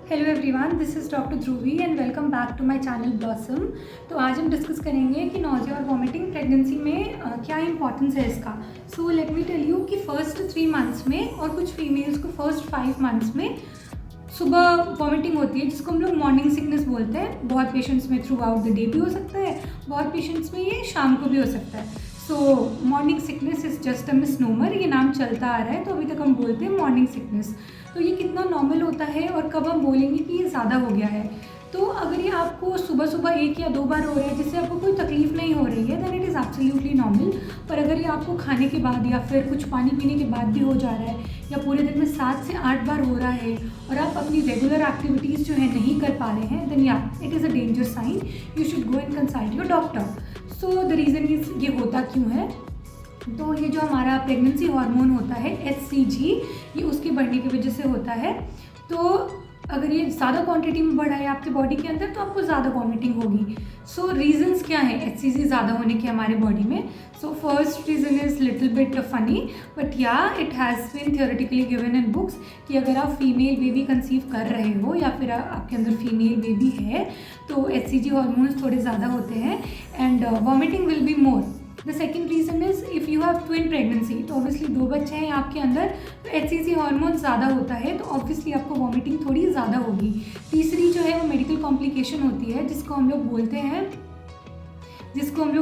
Hello everyone, this is doctor Dhruvi and welcome back to my channel blossom. तो आज हम discuss करेंगे कि नॉजिया और वॉमिटिंग प्रेगनेंसी में क्या इंपॉर्टेंस है इसका। So let me tell you कि फर्स्ट 3 मंथ्स में और कुछ फीमेल्स को फर्स्ट 5 मंथ्स में सुबह वॉमिटिंग होती है, जिसको हम लोग मॉर्निंग सिकनेस बोलते हैं। बहुत पेशेंट्स में थ्रू आउट द डे भी हो सकता है, बहुत पेशेंट्स में ये शाम को भी हो सकता है। सो morning sickness is just a misnomer, ये नाम चलता आ रहा है तो अभी तक हम बोलते हैं मॉर्निंग सिकनेस। तो ये कितना नॉर्मल होता है और कब हम बोलेंगे कि ये ज़्यादा हो गया है। तो अगर ये आपको सुबह सुबह 1 या 2 बार हो रहा है जिससे आपको कोई तकलीफ नहीं हो रही है, then it is absolutely normal. पर अगर ये आपको खाने के बाद या फिर कुछ पानी पीने के बाद भी हो जा रहा है या पूरे दिन में 7 से 8 बार हो रहा है और आप अपनी रेगुलर एक्टिविटीज़ जो है नहीं कर पा रहे हैं, देन या it is a danger sign, you should go and consult your doctor. So the reason is, ये होता क्यों है, तो ये जो हमारा प्रेगनेंसी हार्मोन होता है HCG, ये उसके बढ़ने की वजह से होता है। तो अगर ये ज़्यादा क्वांटिटी में बढ़ा है आपके बॉडी के अंदर तो आपको ज़्यादा वॉमिटिंग होगी। सो रीजंस क्या है HCG ज़्यादा होने के हमारे बॉडी में। So first reason is little bit funny, but yeah it has been theoretically given in books कि अगर आप फीमेल बेबी कंसीव कर रहे हो या फिर आपके अंदर फीमेल बेबी है तो HCG हार्मोन्स थोड़े ज़्यादा होते हैं and vomiting will be more. The second reason is if you have twin pregnancy, तो ऑब्वियसली 2 बच्चे हैं आपके अंदर, तो HCG हार्मोन ज़्यादा होता है तो ऑब्वियसली आपको वॉमिटिंग थोड़ी ज़्यादा होगी। तीसरी जो है वो मेडिकल कॉम्प्लिकेशन होती है जिसको हम लोग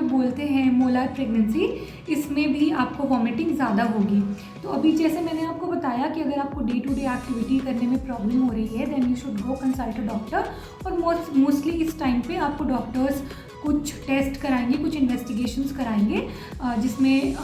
बोलते हैं मोलार प्रेगनेंसी। इसमें भी आपको वॉमिटिंग ज़्यादा होगी। तो अभी जैसे मैंने आपको बताया कि अगर आपको डे टू डे एक्टिविटी करने में प्रॉब्लम हो रही है, then you should go consult a doctor. और मोस्टली इस टाइम पे आपको डॉक्टर्स कुछ टेस्ट कराएंगे, कुछ इन्वेस्टिगेशंस कराएंगे, जिसमें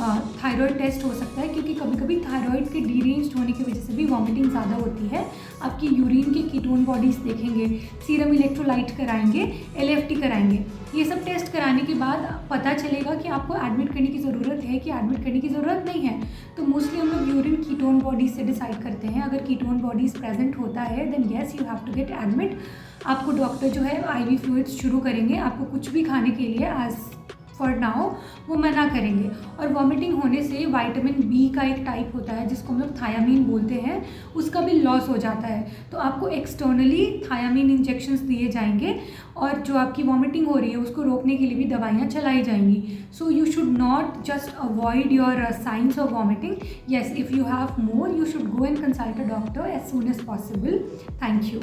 थायराइड टेस्ट हो सकता है, क्योंकि कभी कभी थायराइड के डीरेंज्ड होने की वजह से भी वॉमिटिंग ज़्यादा होती है। आपकी यूरिन के कीटोन बॉडीज़ देखेंगे, सीरम इलेक्ट्रोलाइट कराएंगे, LFT कराएंगे। ये सब टेस्ट कराने के बाद पता चलेगा कि आपको एडमिट करने की ज़रूरत है कि एडमिट करने की ज़रूरत नहीं है। तो मोस्टली हम लोग यूरिन कीटोन बॉडीज़ से डिसाइड करते हैं। अगर कीटोन बॉडीज़ प्रेजेंट होता है then yes you have to get admit. आपको डॉक्टर जो है IV फ्लूइड्स शुरू करेंगे, आपको कुछ भी खाने के लिए एज फॉर नाउ वो मना करेंगे। और वॉमिटिंग होने से विटामिन B का एक टाइप होता है जिसको हम लोग थायामीन बोलते हैं, उसका भी लॉस हो जाता है। तो आपको एक्सटर्नली थायामीन इंजेक्शंस दिए जाएंगे और जो आपकी वॉमिटिंग हो रही है उसको रोकने के लिए भी दवाइयाँ चलाई जाएंगी। So you should not just avoid your signs of vomiting. Yes, if you have more you should go and consult a doctor as soon as possible. Thank you.